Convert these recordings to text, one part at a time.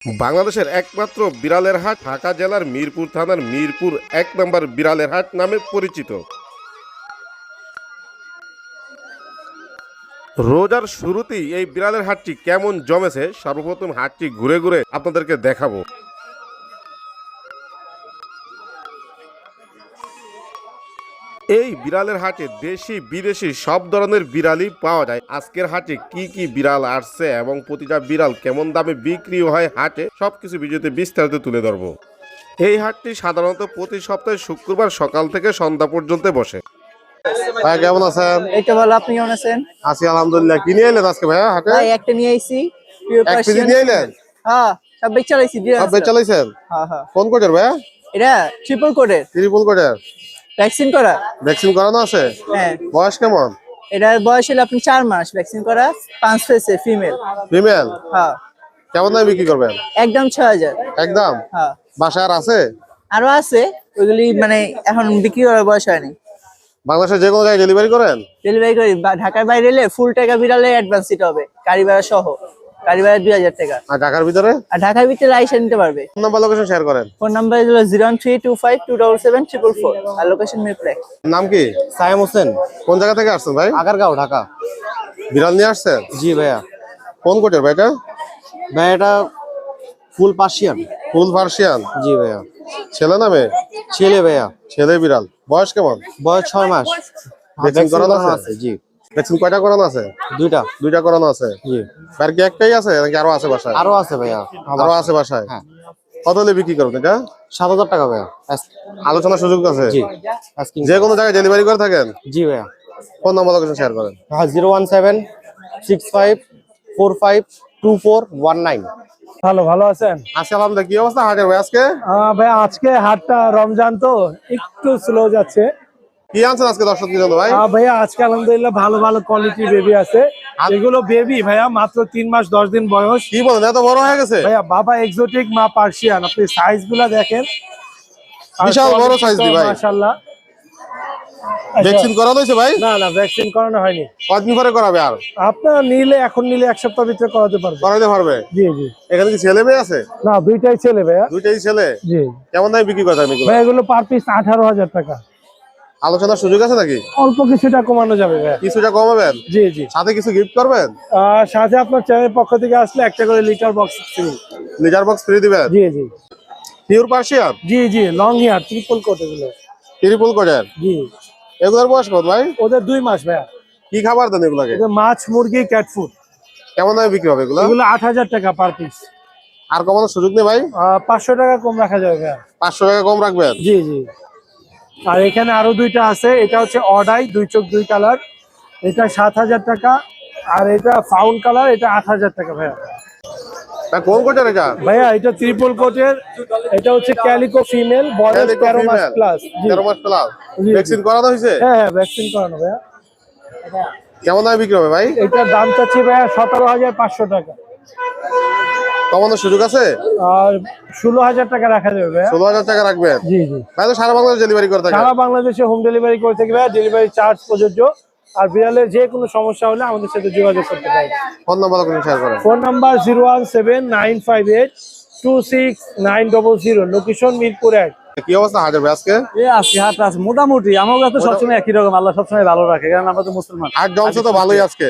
বাংলাদেশের একমাত্র বিড়ালের হাট ঢাকা জেলার মিরপুর থানার মিরপুর ১ নম্বর বিড়ালের হাট নামে পরিচিত। রোজার শুরুতেই এই বিড়ালের হাটটি কেমন জমেছে সর্বপ্রথম হাটটি ঘুরে ঘুরে আপনাদেরকে দেখাবো। এই বিড়ালের হাটে দেশি বিদেশি সব ধরনের বিড়ালই পাওয়া যায়। আজকের হাটে কি কি বিড়াল আসছে এবং প্রতিটা বিড়াল কেমন দামে বিক্রি হয় হাটে সবকিছু ভিডিওতে বিস্তারিত তুলে ধরবো। এই হাটটি সাধারণত প্রতি সপ্তাহে শুক্রবার সকাল থেকে সন্ধ্যা পর্যন্ত বসে। ভাই কেমন আছেন? এই তো ভালো, আপনি কেমন আছেন? আছি আলহামদুলিল্লাহ। কি নিয়ে এলেন আজকে ভাইয়া হাটে? ভাই একটা নিয়ে আইছি, পিওর এক কেজি পার্সিয়ান। নিয়ে এলেন? হ্যাঁ, সব বেচ চালাইছি। সব বেচ চালাইছেন? হ্যাঁ হ্যাঁ। কোন কোটের ভাইয়া? এটা ট্রিপল কোডের। ট্রিপল কোটের ভ্যাকসিন করা। ভ্যাকসিন করানো আছে? হ্যাঁ। বয়স কেমন? এটার বয়স হলো আপনি 4 মাস, ভ্যাকসিন করা, 5 ফেসে ফিমেল। ফিমেল? হ্যাঁ। কেমন দামে বিক্রি করবেন? একদম 6000। একদম? হ্যাঁ। বাসায় আর আছে? আরো আছে, ওইগুলি মানে এখন বিক্রি করার বয়স হয়নি। বাংলাদেশের যে কোনো জায়গায় ডেলিভারি করেন? ডেলিভারি করি, ঢাকার বাইরে এলে ফুল টাকা বিড়ালে অ্যাডভান্স দিতে হবে, গাড়ি ভাড়া সহ। গাড়ি ভাড়া 2000 টাকা। আর ঢাকার ভিতরে? আর ঢাকার ভিতরে আইসা নিতে পারবে। ফোন নাম্বার লোকেশন শেয়ার করেন। ফোন নাম্বার হলো 01325277444 আর লোকেশন মিরপুর। নাম কি? সায়েম হোসেন, কোন জায়গা থেকে আসছেন ভাই? আগারগাঁও, ঢাকা। বিড়াল নিয়ে আসছেন? জি ভাইয়া। কোন কোটের ভাই এটা? ভাই এটা ফুল পার্সিয়ান। Full Persian? জি ভাইয়া। ছেলে না মেয়ে? ছেলে ভাইয়া। ছেলে বিড়াল। বয়স কেমন? বয়স 6 মাস। ভ্যাকসিন করানো আছে? জি। ভ্যাকসিন কয়টা করানো আছে? দুইটা। দুইটা করানো আছে? জি। আর কি একটাই আছে নাকি আরো আছে বাসায়? আরো আছে ভাইয়া। আরো আছে বাসায়? হ্যাঁ। কত হলে বিক্রি করবেন এটা? 7000 টাকা ভাইয়া। আলোচনার সুযোগ আছে? জি। আস্কিং। যে কোনো জায়গায় ডেলিভারি করে থাকেন? জি ভাইয়া। ফোন নাম্বার লোকেশন শেয়ার করেন। 01765242419। ভালো ভালো আছেন? আজকে আলহামদুলিল্লাহ। কি অবস্থা হাটের ভাই আজকে? ভাই আজকে হাটটা রমজান তো একটু স্লো যাচ্ছে। কি আনছেন আজকে দর্শকদের জন্য ভাই? ভাইয়া আজকে আলহামদুলিল্লাহ ভালো ভালো কোয়ালিটি বেবি আছে। এগুলো বেবি ভাইয়া মাত্র 3 মাস 10 দিন বয়স। কি বলেন, এত বড় হয়ে গেছে? ভাইয়া বাবা এক্সোটিক মা পার্সিয়ান, আপনি সাইজ গুলা দেখেন, বিশাল বড় সাইজ দি ভাই। মাশাআল্লাহ। ভ্যাকসিন করানো হয়েছে ভাই? না না, ভ্যাকসিন করানো হয়নি। কতদিন পরে করাবে? আর আপনার এখন নিলে 1 সপ্তাহ ভিতরে করাতে পারবে। করাইতে পারবে? জি জি। এখানে কি ছেলে মেয়ে আছে? না, দুইটাই ছেলে ভাইয়া। দুইটাই ছেলে? জি। কেমন দামে বিক্রি করতে হবে এগুলো? ভাই এগুলো পার পিস 18000 টাকা। আলোচনার সুযোগ আছে নাকি? অল্প কিছুটা কমানো যাবে ভাইয়া। কিছুটা কমাবেন? জি জি। সাথে কিছু গিফট করবেন? সাথে আপনার চ্যানেলের পক্ষ থেকে আসলে একটা করে litter box free. Litter box free দিবেন? জি জি। Pure Persian? জি জি, লং হেয়ার ট্রিপল কোট এগুলো। ট্রিপল কোটের? জি। এগুলোর বয়স কত ভাই? ওদের 2 মাস ভাইয়া। কি খাবার দেন এগুলাকে? ওদের মাছ, মুরগি, ক্যাট ফুড। কেমন দামে বিক্রি হবে এগুলো? এগুলো 8000 টাকা পার পিস। আর কমানোর সুযোগ নেই ভাই? 500 টাকা কম রাখা যাবে ভাইয়া। 500 টাকা কম রাখবেন? জি জি। আর এখানে আরো দুইটা আছে, এটা হচ্ছে অডাই, 2 চোখ 2 কালার, এটা 7000 টাকা। আর এটা ফাউন কালার, এটা 8000 টাকা ভাইয়া। কোন কোটের এটা? ভাইয়া এটা ট্রিপল কোটের, এটা হচ্ছে ক্যালিকো ফিমেল, বয়স 13 মাস প্লাস। 13 মাস প্লাস। জি। ভ্যাকসিন করানো হয়েছে? হ্যাঁ হ্যাঁ, ভ্যাকসিন করানো ভাইয়া। কেমন দামে বিক্রি হবে ভাই? এটার দাম চাচ্ছি ভাইয়া 17500 টাকা। কমানোর সুযোগ আছে? আর 16000 টাকা রাখা যাবে ভাইয়া। 16000 টাকা রাখবেন? জি জি। ভাই তো সারা বাংলাদেশ ডেলিভারি করে থাকেন? সারা বাংলাদেশে হোম ডেলিভারি করে থাকি ভাইয়া, ডেলিভারি চার্জ প্রযোজ্য। আর বিড়ালের যে কোনো সমস্যা হলে আমাদের সাথে যোগাযোগ করতে পারেন। ফোন নাম্বার লোকেশন শেয়ার করেন। Phone number 01795826900, location Mirpur 1। কি অবস্থা হাটের ভাই আজকে? আজকে হাট আছে মোটামুটি, আমার কাছে সবসময় একই রকম, আল্লাহ সবসময় ভালো রাখে, কারণ আমরা তো মুসলমান। হাট জমছে তো ভালোই আজকে।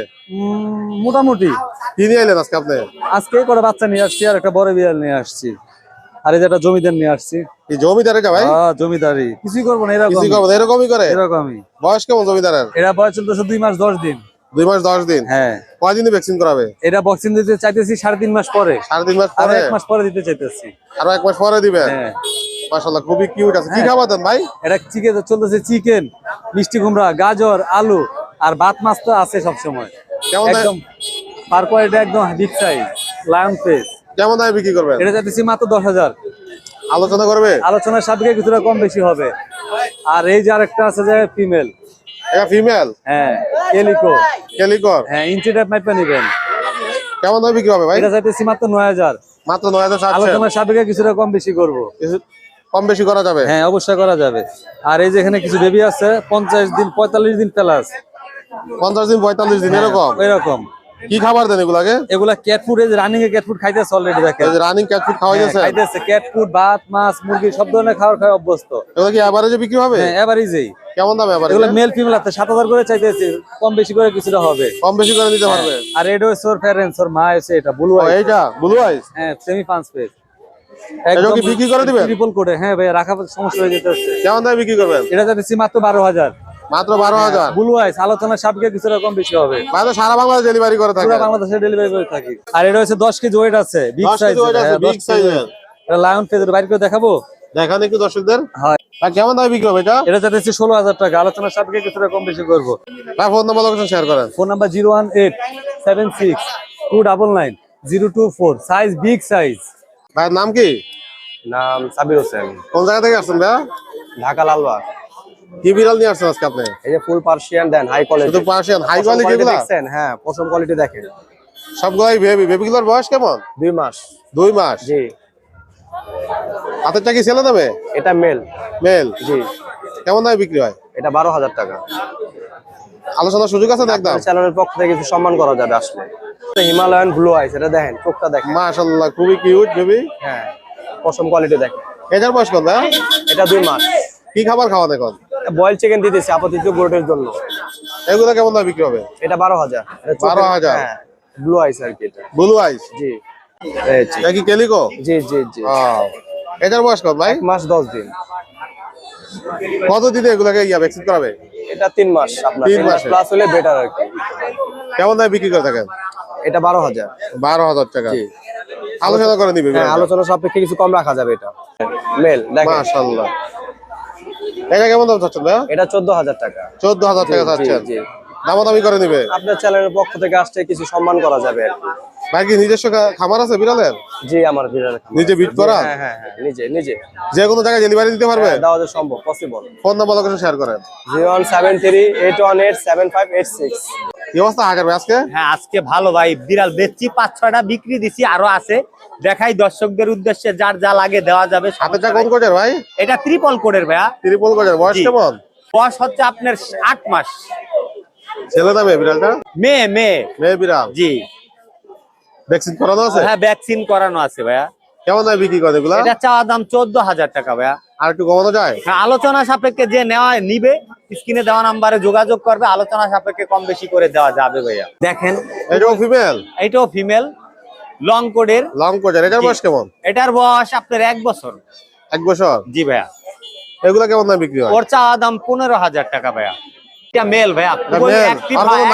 মোটামুটি। কি নিয়ে এলেন আজকে আপনি? আজকে করে বাচ্চা নিয়ে আসছি আর একটা বড় বিড়াল নিয়ে আসছি, আর এই যে একটা জমিদার নিয়ে আসছি। এই জমিদার এটা ভাই? জমিদারি কিছুই করবো না, এরকম কিছুই করবে না, এরকমই করে? এরকমই। বয়স কেমন জমিদারের? এরা বয়স চলতেছে 2 মাস 10 দিন। 2 মাস 10 দিন? হ্যাঁ। কয়দিনে ভ্যাকসিন করাবে? এটা ভ্যাকসিন দিতে চাইতেছি 3.5 মাস পরে। 3.5 মাস আর পরে? 1 মাস পরে দিতে চাইতেছি। আরো 1 মাস পরে দিবেন? হ্যাঁ। মাশাআল্লাহ, খুবই কিউট আছে। কি হ্যাঁ। খাবার দেন ভাই? এটা চিকেন চলতেছে, চিকেন, মিষ্টি কুমড়া, গাজর, আলু আর ভাত মাছ তো আছে সব সময়। কেমন একদম পার কোয়ালিটি, একদম বিগ সাইজ লায়ন ফেস। কেমন দামে বিক্রি করবেন? এটা চাইতেছি মাত্র 10000। আলোচনা করবে? আলোচনার সাপেক্ষে কিছুটা কম বেশি হবে। আর এই যে আরেকটা আছে যে ফিমেল। এটা ফিমেল? হ্যাঁ, কেলিকো। ক্যালিকর? হ্যাঁ, ইঞ্চি টাইপ মাইপা নেবেন। কেমন দামে বিক্রি হবে ভাই? এটা চাইতেছি মাত্র 9000। মাত্র 9000 চাচ্ছেন? আলোচনার সাপেক্ষে কিছুটা কম বেশি করব। কিছু কম বেশি করা যাবে? হ্যাঁ, অবশ্যই করা যাবে। আর এই যে এখানে কিছু বেবি আছে 50 দিন 45 দিন প্লাস। 50 দিন 45 দিন এরকম? এরকম কি খাবার দেন এগুলাকে? এগুলা ক্যাট ফুড, এই রানিং এ ক্যাট ফুড খাইতেছে অলরেডি দেখেন। এই যে রানিং ক্যাট ফুড খাওয়া যাচ্ছে, খাইতেছে ক্যাট ফুড, ভাত, মাছ, মুরগি সব ধরনের খাবার খায় অভ্যস্ত। এগুলা কি এভারেজে বিক্রি হবে? হ্যাঁ, এভারেজেই। কেমন দাম এভারেজে? এগুলা মেল ফিমেল আছে 7000 করে চাইতেছে, কম বেশি করে কিছুটা হবে। কম বেশি করে দিতে পারবে। আর রেড ওয়েস ওর ফেরেন্স ওর মা আছে, এটা ব্লু ও আইস। এইটা ব্লু আইস, হ্যাঁ, সেমি পাঁচ পেজ। এটা কি বিক্রি করে দিবেন? ট্রিপল কোডে। হ্যাঁ ভাই, রাখা সমস্যা হয়ে যেতেছে। কেমন দামে বিক্রি করবেন? এটা যাচ্ছে মাত্র 12000। মাত্র 12000। ব্লু আইস আলোচনা সাপকে কিছুটা কম বেশি হবে। ভাই তো সারা বাংলাদেশ ডেলিভারি করে থাকে। পুরো বাংলাদেশে ডেলিভারি করে থাকি। আর এটা হচ্ছে 10 কেজি ওয়েট আছে, বিগ 10 সাইজ। কেজি ওয়েট আছে, বিগ সাইজের। এটা লায়ন ফেজের বাইরে করে দেখাবো। দেখান একটু দর্শকদের। হয়। ভাই কেমন দামে বিক্রি হবে এটা? এটা যাচ্ছে 16000 টাকা, আলোচনা সাপকে কিছুটা কম বেশি করব। ভাই ফোন নাম্বার লোকেশন শেয়ার করেন। Phone number 01876299024, size big size. ভাইয়ের নাম কি? নাম সাবির হোসেন, কোন জায়গা থেকে আসছেন ভাইয়া? ঢাকা লালবাগ। কি বিড়াল নিয়ে আসছেন আজকে আপনি? এই যে ফুল পার্সিয়ান দেন, হাই কোয়ালিটি। শুধু পার্সিয়ান হাই কোয়ালিটি এগুলা? দেখছেন? হ্যাঁ, পশম কোয়ালিটি দেখেন। সবগুলাই বেবি। বেবিগুলোর বয়স কেমন? 2 মাস। 2 মাস। জি। হাতেরটা কি ছেলে দামে? এটা মেল। মেল। জি। কেমন দামে বিক্রি হয়? এটা 12000 টাকা। আলোচনার সুযোগ আছে তো একদম? চ্যানেলের পক্ষ থেকে কিছু সম্মান করা যাবে আসলে। হিমালয়ান ব্লু আইস, এটা দেখেন, চোখটা দেখেন। মাশাআল্লাহ, খুবই কিউট বেবি। হ্যাঁ, পশম কোয়ালিটি দেখেন। এটার বয়স কত ভাইয়া? এটা 2 মাস। কি খাবার খাওয়ান এখন? বয়েল চিকেন দিতেছি আপাতত গোটের জন্য। এগুলো কেমন দামে বিক্রি হবে? এটা 12000। 12000। হ্যাঁ, ব্লু আইস আর কি এটা। ব্লু আইস। জি। এই জি। এটা কি কেলিকো? জি জি জি। এটার বয়স কত ভাই? 1 মাস 10 দিন। কত দিনে এগুলোকে ভ্যাকসিন করাবে? এটা 3 মাস। আপনার 3 3 মাস মাসে। প্লাস হলে বেটার আর কি। কেমন দামে বিক্রি করে থাকেন? এটা 12000। 12000 টাকা। জি। আলোচনা করে নিবে। হ্যাঁ, আলোচনা সাপেক্ষে কিছু কম রাখা যাবে এটা। মেল দেখেন। মাশাআল্লাহ। এটা কেমন দাম চাচ্ছেন ভাইয়া? এটা 14000 টাকা। 14000 টাকা চাচ্ছেন। জি। দামাদামি করে নিবে। আপনার চ্যানেলের পক্ষ থেকে আসছে কিছু সম্মান করা যাবে আর কি। ভাই কি নিজস্ব খামার আছে বিড়ালের? জি, আমার বিড়াল খামার। নিজে বিট করা? হ্যাঁ হ্যাঁ হ্যাঁ, নিজে নিজে। যে কোনো জায়গায় ডেলিভারি দিতে পারবে? দেওয়া যায় সম্ভব, possible. Phone number location share করেন। 01738187586। কি অবস্থা হাটের ভাই আজকে? হ্যাঁ, আজকে ভালো ভাই। বিড়াল বেচছি, 5-6টা বিক্রি দিছি, আরো আছে। দেখাই দর্শকদের উদ্দেশ্যে, যার যা লাগে দেওয়া যাবে। হাতেরটা কোন কোটের ভাই? এটা ট্রিপল কোডের ভাইয়া। ত্রিপল কোটের। বয়স জি। কেমন? বয়স হচ্ছে আপনার 8 মাস। ছেলে দামে বিড়ালটা? মেয়ে মেয়ে। মেয়ে বিড়াল। জি। ভ্যাকসিন করানো আছে? হ্যাঁ, ভ্যাকসিন করানো আছে ভাইয়া। কেমন দামে বিক্রি করে এগুলা? এটা চাওয়া দাম 14000 টাকা ভাইয়া। আর একটু কমানো যায়? হ্যাঁ, আলোচনা সাপেক্ষে যে নেওয়া নিবে, স্ক্রিনে দেওয়া নাম্বারে যোগাযোগ করবে, আলোচনা সাপেক্ষে কম বেশি করে দেওয়া যাবে ভাইয়া। দেখেন, এটাও ফিমেল? এটাও ফিমেল, লং কোডের। লং কোটের। এটার বয়স কেমন? এটার বয়স আপনার 1 বছর। 1 বছর। জি ভাইয়া। এগুলা কেমন দামে বিক্রি হয়? ওর চাওয়া দাম 15000 টাকা ভাইয়া। এটা মেল ভাইয়া। এটা male? আর কোনো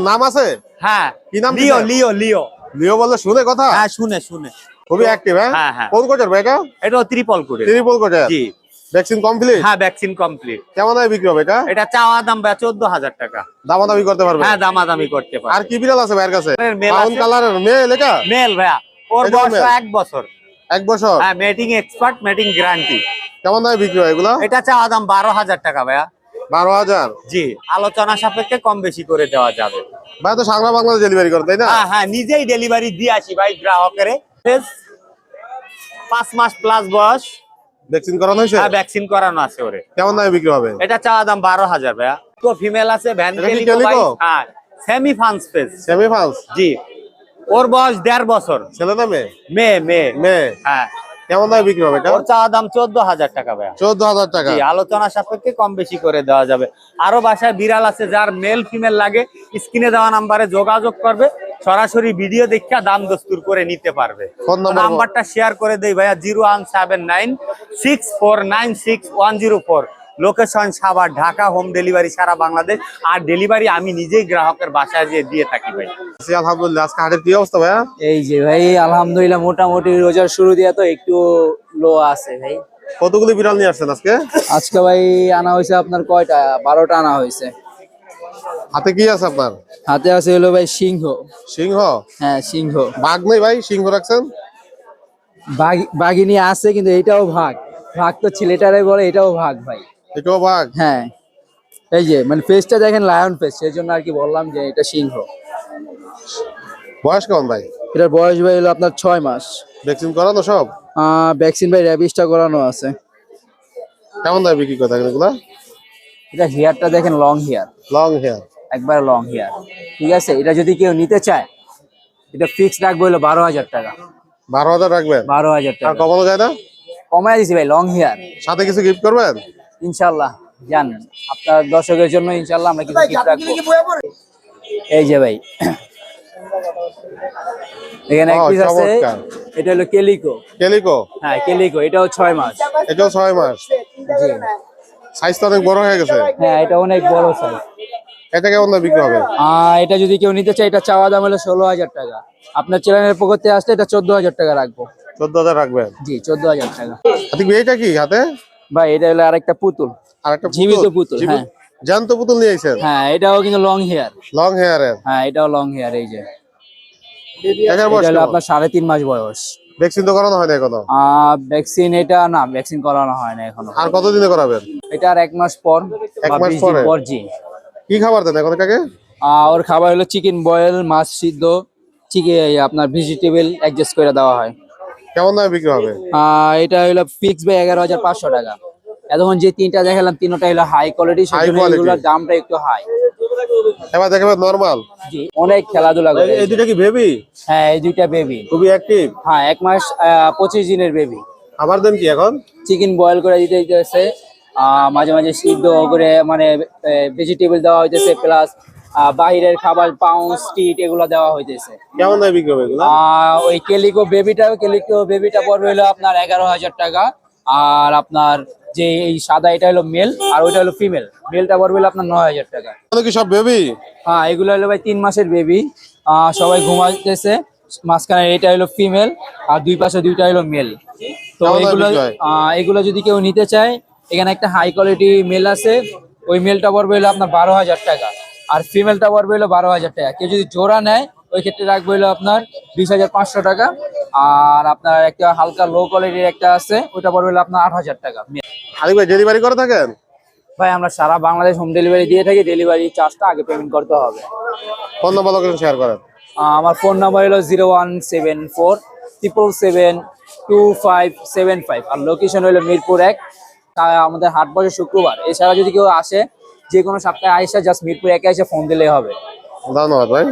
নাম আছে? হ্যাঁ, কি নাম লিও দিছেন? লিও লিও। লিও বললে শুনে কথা? হ্যাঁ, শুনে শুনে। খুবই অ্যাক্টিভ। হ্যাঁ, হ্যাঁ হ্যাঁ। কোন কোটের ভাই এটা? এটাও ট্রিপল কোডের। ট্রিপল কোটের। জি। Vaccine complete? হ্যাঁ, ভ্যাকসিন কমপ্লিট। কেমন দামে বিক্রি হবে এটা? এটা চাওয়া দাম ভাইয়া 14000 টাকা। দামাদামি করতে পারবে? হ্যাঁ, দামাদামি করতে আর পারে। কি বিড়াল আছে ভাইয়ের কাছে? মেল ব্রাউন আছে। কালারের মেল এটা? মেল ভাইয়া। ওর এটাও বয়স male? 1 বছর। 1 বছর। হ্যাঁ, মেটিং এক্সপার্ট, মেটিং গ্যারান্টি। কেমন দামে বিক্রি হয় এগুলা? এটা চাওয়া দাম 12000 টাকা ভাইয়া। 12000। জি, আলোচনা সাপেক্ষে কম বেশি করে দেওয়া যাবে। ভাই তো সারা বাংলাদেশ ডেলিভারি করে তাই না? হ্যাঁ হ্যাঁ, নিজেই ডেলিভারি দিয়ে আসি ভাই গ্রাহকের। 5 মাস প্লাস বয়স। ভ্যাকসিন করানো হয়েছে? হ্যাঁ, ভ্যাকসিন করানো আছে ওরে। কেমন দামে বিক্রি হবে? এটা চাওয়া দাম 12000 ভাইয়া। তো ফিমেল আছে, ভ্যান এটা কি কেলিকো কেলিকো? ভাই। হ্যাঁ, সেমি ফান্স পেজ। সেমি ফান্স? জি। ওর বয়স 1.5 বছর। ছেলে না মেয়ে? মেয়ে মেয়ে। মেয়ে। হ্যাঁ, কেমন দামে বিক্রি হবে এটা? ওর চাওয়া দাম 14000 টাকা ভাইয়া। 14000 টাকা। জি, আলোচনা সাপেক্ষে কম বেশি করে দেওয়া যাবে। আরো বাসায় বিড়াল আছে, যার মেল ফিমেল লাগে, স্ক্রিনে দেওয়া নাম্বারে যোগাযোগ করবে, সরাসরি ভিডিও দেখে দাম দস্তুর করে নিতে পারবে। ফোন নাম্বার নাম্বারটা শেয়ার করে দেই ভাইয়া, 01796496104। Location Savar, Dhaka. Home delivery সারা বাংলাদেশ। আর ডেলিভারি আমি নিজেই গ্রাহকের বাসায় যেয়ে দিয়ে থাকি ভাই। আলহামদুলিল্লাহ। আজকে হাটের কি অবস্থা ভাইয়া? এই যে ভাই আলহামদুলিল্লাহ, মোটামুটি রোজার শুরু দিয়ে তো একটু লো আছে ভাই। কতগুলি বিড়াল নিয়ে আসছেন আজকে? আজকে ভাই আনা হয়েছে আপনার কয়টা? 12টা আনা হয়েছে। হাতে কি আছে আপনার? হাতে আছে হলো ভাই সিংহ। সিংহ? হ্যাঁ, সিংহ। বাঘ নেই ভাই? সিংহ রাখছেন? বাঘিনী আছে, কিন্তু এটাও ভাগ। ভাগ তো ছেলেটারাই বলে, এটাও ভাগ ভাই। এটাও বাঘ? হ্যাঁ, এই যে মানে ফেসটা দেখেন লায়ন ফেস, সেই জন্য আর কি বললাম যে এটা সিংহ। বয়স কেমন ভাই? এটার বয়স ভাই হলো আপনার 6 মাস। ভ্যাকসিন করানো সব? ভ্যাকসিন ভাই র্যাবিসটা করানো আছে। কেমন দামে বিক্রি করে থাকেন এগুলা? এটা হেয়ারটা দেখেন, লং হেয়ার। Long hair. একবার লং হেয়ার, ঠিক আছে। এটা যদি কেউ নিতে চায়, এটা ফিক্সড রাখবো হলো 12,000 টাকা। 12,000 রাখবেন? 12,000 আর টাকা কমানো যায় না? কমায় দিছি ভাই, লং হেয়ার সাথে কিছু গিফট করবেন? ইনশাল্লাহ। জানেন আপনার দর্শকের জন্য ইনশাল্লাহ আমরা কিছু gift রাখবো। এই যে ভাই, এখানে এক ও, পিস আছে, চমৎকার। এটা হলো কেলিকো। কেলিকো? হ্যাঁ কেলিকো, এটাও 6 মাস। এটাও 6 মাস? জি সাইজ তো অনেক বড় হয়ে গেছে। হ্যাঁ, এটা অনেক বড় সাইজ। এটা কেমন দাম বিক্রি হবে? এটা যদি কেউ নিতে চায়, এটা চাওয়া দাম হলো 16,000 টাকা। আপনার চ্যানেলের পকেটে আসলে এটা 14,000 টাকা রাখবো। 14,000 রাখবেন? জি 14,000 টাকা। আতিক এইটা কি হাতে? ভাই এটা হলো আরেকটা পুতুল, আর একটা জীবিত পুতুল। হ্যাঁ জ্যান্ত পুতুল নিয়ে আইছেন? হ্যাঁ, এটাও কিন্তু লং হেয়ার। লং হেয়ারের? হ্যাঁ এটাও লং হেয়ার। এই যে এটার বয়স এটা হলো কেমন? আপনার 3.5 মাস বয়স। ভ্যাকসিন তো করানো হয় না এখনো? ভ্যাকসিন এটা না, ভ্যাকসিন করানো হয় না এখনো। আর কতদিনে করাবেন? এটা আর 1 মাস পর 1 বা মাস 20 দিন পরে? পর। জি। কি খাবার দেন এখন এটাকে? ওর খাবার হলো চিকেন বয়েল, মাছ সিদ্ধ, চিকেন আপনার ভেজিটেবল অ্যাডজাস্ট করে দেওয়া হয়। কেমন দামে বিক্রি হবে? এটা হলো ফিক্স বাই 11,500 টাকা। এতক্ষণ যে তিনটা দেখালাম, তিনটা হলো হাই কোয়ালিটি, High সেজন্য quality। এগুলোর দামটা একটু হাই। এবার দেখাবেন নরমাল? জি, অনেক খেলাধুলা করে। এই দুটো কি বেবি? হ্যাঁ এই দুইটা বেবি, খুবই অ্যাক্টিভ। হ্যাঁ 1 মাস 25 দিনের বেবি। খাবার দেন কি এখন? চিকেন বয়েল করে দিতে হইতেছে, মাঝে মাঝে সিদ্ধ করে মানে ভেজিটেবল দেওয়া হইতেছে, প্লাস বাইরের খাবার পাউন্স স্টিট এগুলো দেওয়া হইতেছে। কেমন দামে বিক্রি হবে এগুলো? ওই কেলিকো বেবিটা পড়বে হলো আপনার 11,000 টাকা। আর আপনার যে এই সাদা, এটা হলো মেল, আর ওইটা হলো ফিমেল। মেলটা পড়বে হলো আপনার 9,000 টাকা। এগুলো কি সব বেবি? হ্যাঁ এগুলো হলো ভাই 3 মাসের বেবি। সবাই ঘুমাইতেছে, মাঝখানে এটা হলো ফিমেল, আর দুই পাশে দুইটা হলো মেল। তো কেমন দামে এগুলো বিক্রি হয়? এগুলো যদি কেউ নিতে চায়, এখানে একটা হাই কোয়ালিটি মেল আছে, ওই মেলটা পড়বে হলো আপনার 12,000 টাকা, আর ফিমেলটা পড়বে হলো 12,000 টাকা। কেউ যদি জোড়া নেয়, ওই ক্ষেত্রে রাখবে হলো আপনার 20,500 টাকা। আর আপনার একটা হালকা লো কোয়ালিটির একটা আছে, ওটা পড়বে হলো আপনার 8,000 টাকা। আলিক ভাই ডেলিভারি করে থাকেন? ভাই আমরা সারা বাংলাদেশ হোম ডেলিভারি দিয়ে থাকি। ডেলিভারি চার্জটা আগে পেমেন্ট করতে হবে। ফোন নাম্বার লোকেশন শেয়ার করেন। আমার ফোন নাম্বার হলো 0174 7772575, আর লোকেশন হলো মিরপুর 1। আমাদের হাট বসে শুক্রবার। এছাড়া যদি কেউ আসে, যে কোনো সপ্তাহে আইসা জাস্ট মিরপুর 1 এসে ফোন দিলেই হবে। ধন্যবাদ ভাই।